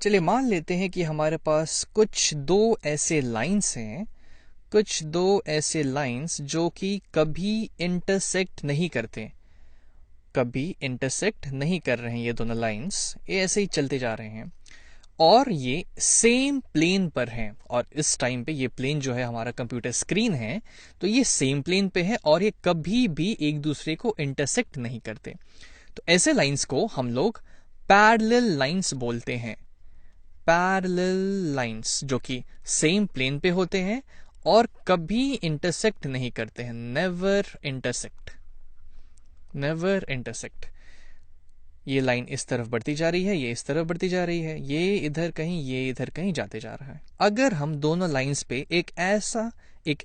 चलिए मान लेते हैं कि हमारे पास कुछ दो ऐसे लाइंस हैं, कुछ दो ऐसे लाइंस जो कि कभी इंटरसेक्ट नहीं करते, कभी इंटरसेक्ट नहीं कर रहे हैं। ये दोनों लाइंस ये ऐसे ही चलते जा रहे हैं और ये सेम प्लेन पर हैं। और इस टाइम पे ये प्लेन जो है हमारा कंप्यूटर स्क्रीन है, तो ये सेम प्लेन पे है और ये कभी भी एक दूसरे को इंटरसेक्ट नहीं करते। तो ऐसे लाइंस को हम लोग पैरेलल लाइंस बोलते हैं। पैरेलल लाइंस जो कि सेम प्लेन पे होते हैं और कभी इंटरसेक्ट नहीं करते हैं। Never intersect, never intersect. ये लाइन इस तरफ बढ़ती जा रही है, ये इस तरफ बढ़ती जा रही है, ये इधर कहीं, ये इधर कहीं जाते जा रहा है। अगर हम दोनों लाइंस पे एक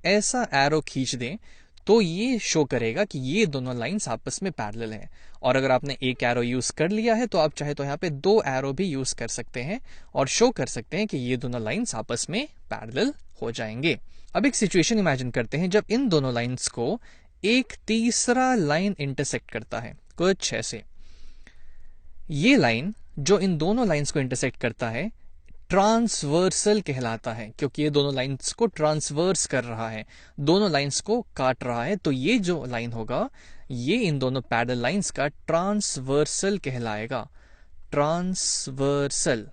ऐसा एरो खींच दें तो ये शो करेगा कि ये दोनों लाइंस आपस में पैरेलल हैं। और अगर आपने एक एरो यूज कर लिया है तो आप चाहे तो यहाँ पे दो एरो भी यूज कर सकते हैं और शो कर सकते हैं कि ये दोनों लाइंस आपस में पैरेलल हो जाएंगे। अब एक सिचुएशन इमेजिन करते हैं जब इन दोनों लाइंस को एक तीसरा लाइन इंटरसेक्ट करता है, कुछ ऐसे। ये लाइन जो इन दोनों लाइंस को इंटरसेक्ट करता है ट्रांसवर्सल कहलाता है, क्योंकि ये दोनों लाइंस को ट्रांसवर्स कर रहा है, दोनों लाइंस को काट रहा है। तो ये जो लाइन होगा ये इन दोनों पैरेलल लाइंस का ट्रांसवर्सल कहलाएगा, ट्रांसवर्सल।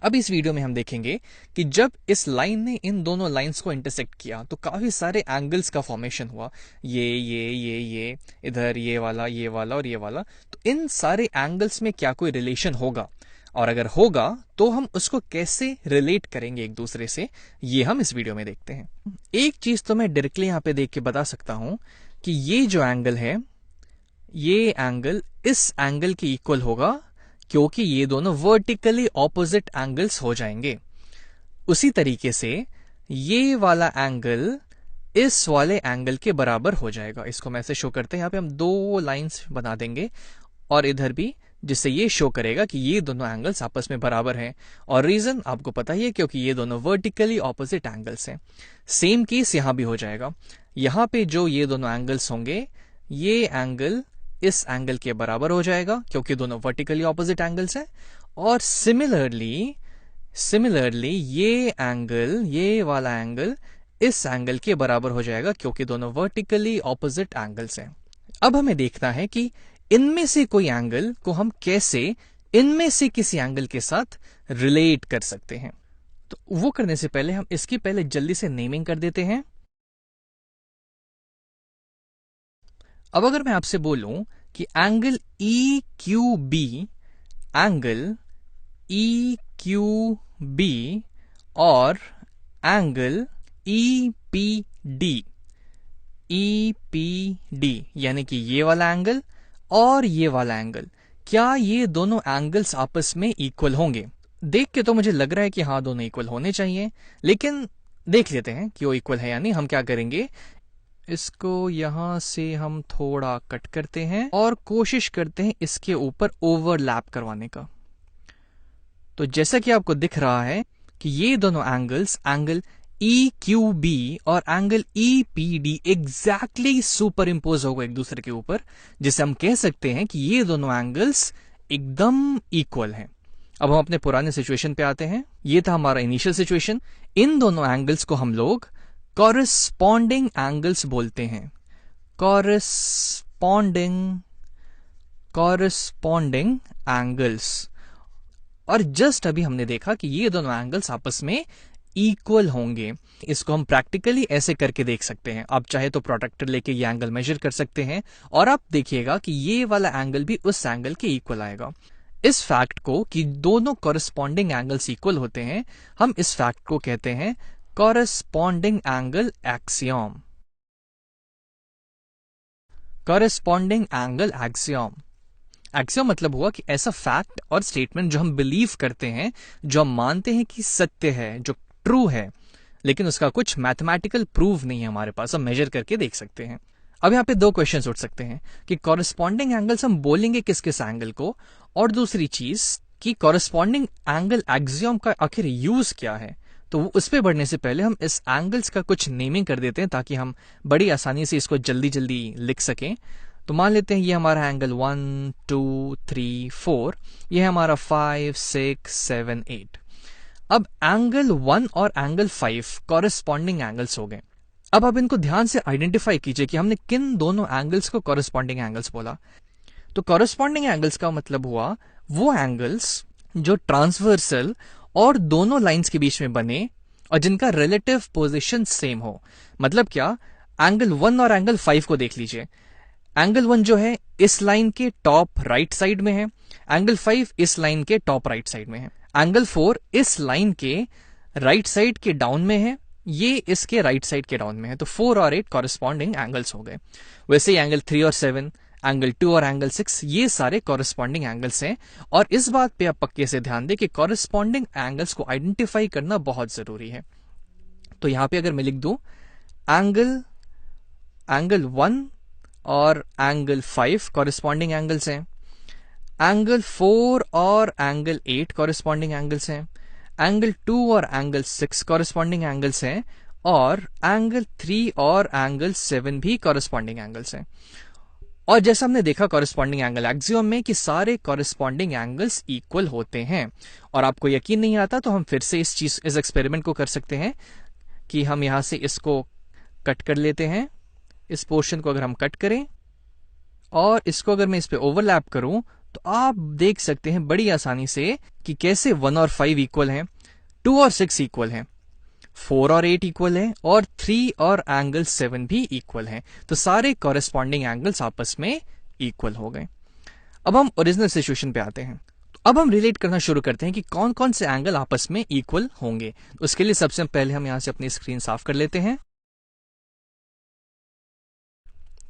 अब इस वीडियो में हम देखेंगे कि जब इस लाइन ने इन दोनों लाइंस को इंटरसेक्ट किया तो काफी सारे एंगल्स का फॉर्मेशन हुआ। ये इधर ये वाला और ये वाला। तो इन सारे एंगल्स में क्या कोई रिलेशन होगा, और अगर होगा तो हम उसको कैसे रिलेट करेंगे एक दूसरे से, ये हम इस वीडियो में देखते हैं। एक चीज तो मैं डायरेक्टली यहां पे देख के बता सकता हूं कि ये जो एंगल है ये एंगल इस एंगल के इक्वल होगा, क्योंकि ये दोनों वर्टिकली ऑपोजिट एंगल्स हो जाएंगे। उसी तरीके से ये वाला एंगल इस वाले एंगल के बराबर हो जाएगा। इसको मैं ऐसे शो करते हैं, यहां पे हम दो लाइंस बना देंगे और इधर भी, जिससे ये शो करेगा कि ये दोनों एंगल्स आपस में बराबर हैं। और रीजन आपको पता ही है, क्योंकि ये दोनों वर्टिकली ऑपोजिट एंगल्स हैं। सेम केस यहां भी हो जाएगा। यहां पे जो ये दोनों एंगल्स होंगे, ये एंगल इस एंगल के बराबर हो जाएगा, क्योंकि दोनों वर्टिकली ऑपोजिट एंगल्स हैं। और सिमिलरली ये एंगल, ये वाला एंगल इस एंगल के बराबर हो जाएगा, क्योंकि दोनों वर्टिकली ऑपोजिट एंगल्स हैं। अब हमें देखना है कि इनमें से कोई एंगल को हम कैसे इनमें से किसी एंगल के साथ रिलेट कर सकते हैं। तो वो करने से पहले हम इसकी पहले जल्दी से नेमिंग कर देते हैं। अब अगर मैं आपसे बोलूं कि एंगल ई क्यू बी और एंगल ई पी डी, यानी कि ये वाला एंगल और ये वाला एंगल, क्या ये दोनों एंगल्स आपस में इक्वल होंगे? देख के तो मुझे लग रहा है कि हाँ, दोनों इक्वल होने चाहिए, लेकिन देख लेते हैं कि वो इक्वल है या नहीं। हम क्या करेंगे, इसको यहां से हम थोड़ा कट करते हैं और कोशिश करते हैं इसके ऊपर ओवरलैप करवाने का। तो जैसा कि आपको दिख रहा है कि ये दोनों angles, angle E Q B और angle E P D exactly superimpose होगा एक दूसरे के ऊपर, जिसे हम कह सकते हैं कि ये दोनों एंगल्स एकदम इक्वल हैं। अब हम अपने पुराने सिचुएशन पे आते हैं। ये था हमारा इनिशियल सिचुएशन। इन दोनों एंगल्स को हम लोग कॉरेस्पॉन्डिंग एंगल्स बोलते हैं। Corresponding angles. और जस्ट अभी हमने देखा कि ये दोनों एंगल्स आपस में इक्वल होंगे। इसको हम प्रैक्टिकली ऐसे करके देख सकते हैं। आप चाहे तो प्रोट्रैक्टर लेके ये एंगल मेजर कर सकते हैं और आप देखिएगा कि ये वाला एंगल भी उस एंगल के इक्वल आएगा। इस फैक्ट को कि दोनों कॉरेस्पॉन्डिंग एंगल्स इक्वल होते हैं, हम इस फैक्ट को कहते हैं corresponding angle axiom. Corresponding angle axiom. Axiom मतलब हुआ कि ऐसा फैक्ट और स्टेटमेंट जो हम बिलीव करते हैं, जो हम मानते हैं कि सत्य है, जो ट्रू है, लेकिन उसका कुछ मैथमेटिकल प्रूफ नहीं है हमारे पास, हम मेजर करके देख सकते हैं। अब यहाँ पे दो क्वेश्चंस उठ सकते हैं कि कॉरेस्पॉन्डिंग एंगल्स हम बोलेंगे किस किस एंगल को, और दूसरी चीज कि कॉरेस्पॉन्डिंग एंगल एक्सियम का आखिर यूज क्या है। तो उस पर बढ़ने से पहले हम इस एंगल्स का कुछ नेमिंग कर देते हैं ताकि हम बड़ी आसानी से इसको जल्दी जल्दी लिख सकें। तो मान लेते हैं ये हमारा एंगल 1 2 3 4, ये है हमारा 5 6 7 8। अब एंगल 1 और एंगल 5 कॉरेस्पॉन्डिंग एंगल्स हो गए। अब आप इनको ध्यान से आइडेंटिफाई कीजिए कि हमने किन दोनों एंगल्स को कॉरेस्पॉन्डिंग एंगल्स बोला। तो कॉरेस्पॉन्डिंग एंगल्स का मतलब हुआ वो एंगल्स जो ट्रांसवर्सल और दोनों लाइंस के बीच में बने और जिनका रिलेटिव पोजीशन सेम हो। मतलब क्या, एंगल 1 और एंगल 5 को देख लीजिए। एंगल 1 जो है इस लाइन के टॉप राइट साइड में है, एंगल 5 इस लाइन के टॉप राइट साइड में है, एंगल 4 इस लाइन के राइट साइड के डाउन में है, ये इसके राइट साइड के डाउन में है। तो 4 और 8 कॉरेस्पॉन्डिंग एंगल्स हो गए। वैसे ही एंगल 3 और 7, एंगल 2 और एंगल 6, ये सारे कॉरेस्पॉन्डिंग एंगल्स हैं। और इस बात पे आप पक्के से ध्यान दें कि कॉरेस्पॉन्डिंग एंगल्स को आइडेंटिफाई करना बहुत जरूरी है। तो यहां पे अगर मैं लिख दूं एंगल 1 और एंगल 5 कॉरेस्पॉन्डिंग एंगल्स हैं, एंगल 4 और एंगल 8 कॉरेस्पॉन्डिंग एंगल्स हैं, एंगल 2 और एंगल 6 कॉरेस्पॉन्डिंग एंगल्स हैं, और एंगल 3 और एंगल 7 भी कॉरेस्पॉन्डिंग एंगल्स हैं। और जैसा हमने देखा कॉरेस्पॉन्डिंग एंगल एक्सियोम में कि सारे कॉरेस्पॉन्डिंग एंगल्स इक्वल होते हैं। और आपको यकीन नहीं आता तो हम फिर से इस एक्सपेरिमेंट को कर सकते हैं कि हम यहां से इसको कट कर लेते हैं। इस पोर्शन को अगर हम कट करें और इसको अगर मैं इस पे ओवरलैप करूं तो आप देख सकते हैं बड़ी आसानी से कि कैसे 1 और 5 इक्वल हैं, 2 और 6 इक्वल हैं, 4 और 8 इक्वल है, और 3 और एंगल 7 भी इक्वल है। तो सारे कॉरेस्पॉन्डिंग एंगल्स आपस में इक्वल हो गए। अब हम ओरिजिनल सिचुएशन पे आते हैं। तो अब हम रिलेट करना शुरू करते हैं कि कौन कौन से एंगल आपस में इक्वल होंगे। उसके लिए सबसे पहले हम यहां से अपनी स्क्रीन साफ कर लेते हैं।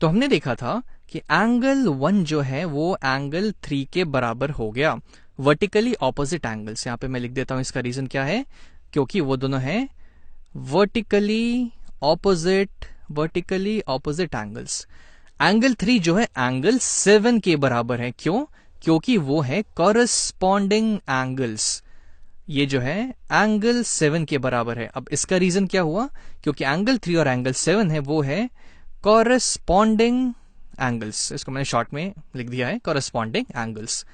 तो हमने देखा था कि एंगल 1 जो है वो एंगल 3 के बराबर हो गया, वर्टिकली ऑपोजिट एंगल्स। यहां पे मैं लिख देता हूं इसका रीजन क्या है, क्योंकि वो दोनों हैं वर्टिकली ऑपोजिट एंगल्स। एंगल 3 जो है एंगल 7 के बराबर है। क्यों? क्योंकि वो है कॉरेस्पॉन्डिंग एंगल्स। ये जो है एंगल 7 के बराबर है। अब इसका रीजन क्या हुआ, क्योंकि एंगल 3 और एंगल 7 है वो है कॉरेस्पॉन्डिंग एंगल्स। इसको मैंने शॉर्ट में लिख दिया है कॉरेस्पॉन्डिंग एंगल्स।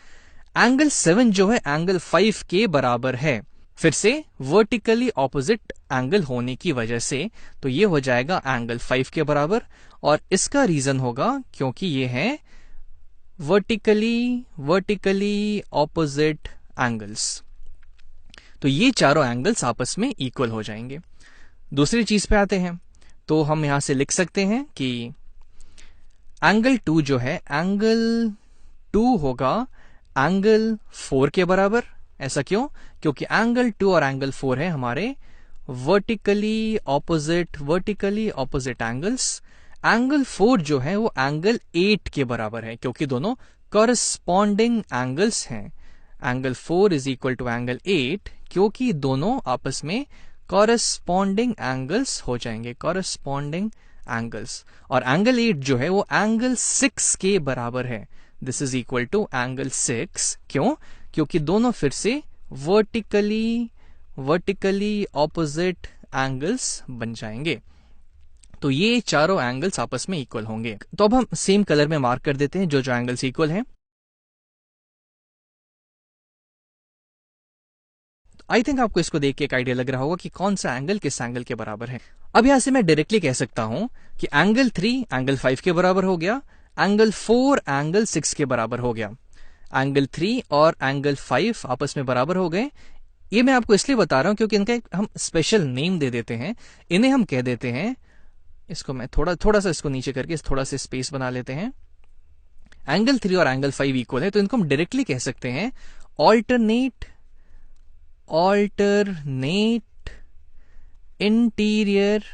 एंगल 7 जो है एंगल 5 के बराबर है, फिर से वर्टिकली ऑपोजिट एंगल होने की वजह से। तो ये हो जाएगा एंगल 5 के बराबर, और इसका रीजन होगा क्योंकि ये है वर्टिकली ऑपोजिट एंगल्स। तो ये चारों एंगल्स आपस में इक्वल हो जाएंगे। दूसरी चीज पे आते हैं। तो हम यहां से लिख सकते हैं कि एंगल 2 जो है एंगल 2 होगा एंगल 4 के बराबर। ऐसा क्यों? क्योंकि एंगल 2 और एंगल 4 है हमारे वर्टिकली ऑपोजिट एंगल्स। एंगल 4 जो है वो एंगल 8 के बराबर है, क्योंकि दोनों कॉरेस्पॉन्डिंग एंगल्स हैं। Angle 4 is equal to angle 8, क्योंकि दोनों आपस में कॉरेस्पॉन्डिंग एंगल्स हो जाएंगे, कॉरेस्पॉन्डिंग एंगल्स। और एंगल 8 जो है वो एंगल 6 के बराबर है। This is equal to angle 6। क्यों? क्योंकि दोनों फिर से वर्टिकली ऑपोजिट एंगल्स बन जाएंगे। तो ये चारों एंगल्स आपस में इक्वल होंगे। तो अब हम सेम कलर में मार्क कर देते हैं जो जो एंगल्स इक्वल हैं। आई थिंक आपको इसको देख के एक आइडिया लग रहा होगा कि कौन सा एंगल किस एंगल के बराबर है। अब यहां से मैं डायरेक्टली कह सकता हूं कि एंगल 3 एंगल 5 के बराबर हो गया, एंगल 4 एंगल 6 के बराबर हो गया। एंगल 3 और एंगल 5 आपस में बराबर हो गए। ये मैं आपको इसलिए बता रहा हूं क्योंकि इनका एक हम स्पेशल नेम दे देते हैं। इन्हें हम कह देते हैं, इसको मैं थोड़ा सा इसको नीचे करके थोड़ा सा स्पेस बना लेते हैं। एंगल 3 और एंगल 5 इक्वल है, तो इनको हम डायरेक्टली कह सकते हैं alternate interior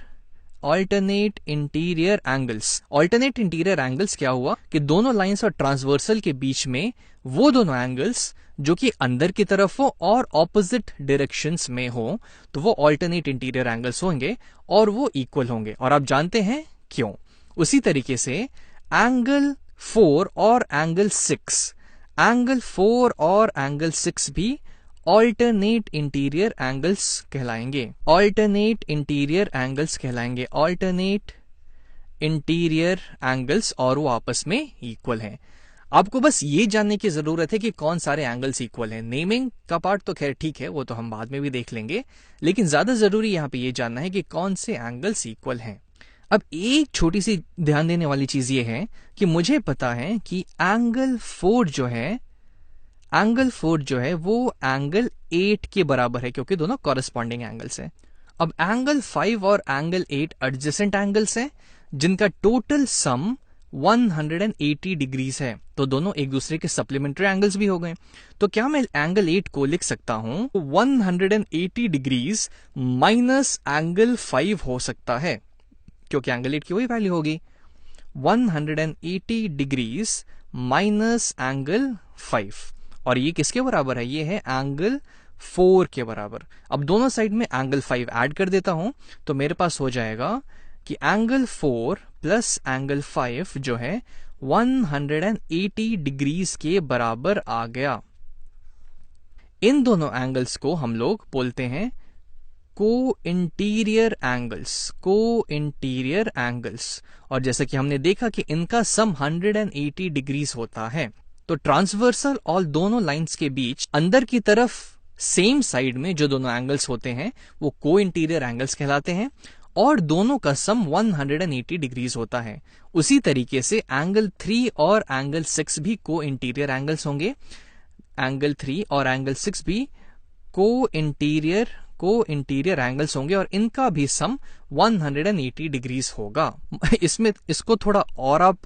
angles. Alternate interior angles क्या हुआ कि दोनों लाइंस और ट्रांसवर्सल के बीच में वो दोनों एंगल्स जो कि अंदर की तरफ हो और ऑपोजिट डायरेक्शंस में हो, तो वो ऑल्टरनेट इंटीरियर एंगल्स होंगे और वो इक्वल होंगे। और आप जानते हैं क्यों। उसी तरीके से एंगल 4 और एंगल 6 भी ऑल्टरनेट इंटीरियर एंगल्स कहलाएंगे। ऑल्टरनेट इंटीरियर एंगल्स और वो आपस में इक्वल हैं। आपको बस ये जानने की जरूरत है कि कौन सारे एंगल्स इक्वल हैं। नेमिंग का पार्ट तो खैर ठीक है, वो तो हम बाद में भी देख लेंगे, लेकिन ज्यादा जरूरी यहां पे ये जानना है कि कौन से एंगल्स इक्वल हैं। अब एक छोटी सी ध्यान देने वाली चीज ये है कि मुझे पता है कि एंगल 4 जो है वो एंगल 8 के बराबर है, क्योंकि दोनों कॉरेस्पॉन्डिंग एंगल्स हैं। अब एंगल 5 और एंगल 8 एडजेसेंट एंगल्स हैं, जिनका टोटल सम 180 डिग्रीज है, तो दोनों एक दूसरे के सप्लीमेंट्री एंगल्स भी हो गए। तो क्या मैं एंगल 8 को लिख सकता हूं 180 डिग्रीज माइनस एंगल 5 हो सकता है, क्योंकि एंगल 8 की वही वैल्यू होगी 180 डिग्रीज माइनस एंगल 5, और ये किसके बराबर है? ये है एंगल 4 के बराबर। अब दोनों साइड में एंगल 5 ऐड कर देता हूं, तो मेरे पास हो जाएगा कि एंगल 4 प्लस एंगल 5 जो है 180 डिग्रीज के बराबर आ गया। इन दोनों एंगल्स को हम लोग बोलते हैं को इंटीरियर एंगल्स। और जैसा कि हमने देखा कि इनका सम 180 डिग्रीज होता है, तो ट्रांसवर्सल और दोनों लाइंस के बीच अंदर की तरफ सेम साइड में जो दोनों एंगल्स होते हैं वो को इंटीरियर एंगल्स कहलाते हैं, और दोनों का सम 180 डिग्रीज होता है। उसी तरीके से एंगल 3 और एंगल 6 भी को इंटीरियर एंगल्स होंगे। एंगल 3 और एंगल 6 भी को इंटीरियर एंगल्स होंगे, और इनका भी सम 180 डिग्रीज होगा। इसको थोड़ा और आप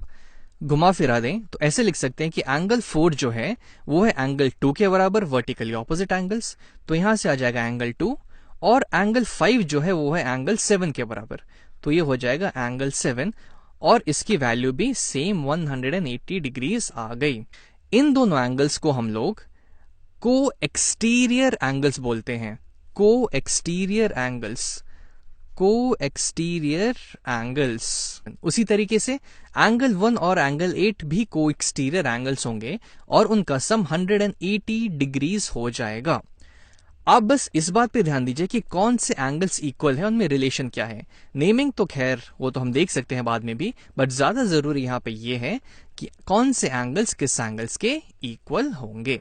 घुमा फिरा दें तो ऐसे लिख सकते हैं कि एंगल 4 जो है वो है एंगल 2 के बराबर, वर्टिकली ऑपोजिट एंगल्स, तो यहां से आ जाएगा एंगल 2, और एंगल 5 जो है वो है एंगल 7 के बराबर, तो ये हो जाएगा एंगल 7, और इसकी वैल्यू भी सेम 180 डिग्रीज आ गई। इन दोनों एंगल्स को हम लोग को एक्सटीरियर एंगल्स बोलते हैं। को एक्सटीरियर एंगल्स। उसी तरीके से एंगल 1 और एंगल 8 भी को एक्सटीरियर एंगल्स होंगे, और उनका सम 180 डिग्रीज हो जाएगा। आप बस इस बात पे ध्यान दीजिए कि कौन से एंगल्स इक्वल है, उनमें रिलेशन क्या है। नेमिंग तो खैर वो तो हम देख सकते हैं बाद में भी, बट ज्यादा जरूरी यहां पे ये है कि कौन से एंगल्स किस एंगल्स के इक्वल होंगे।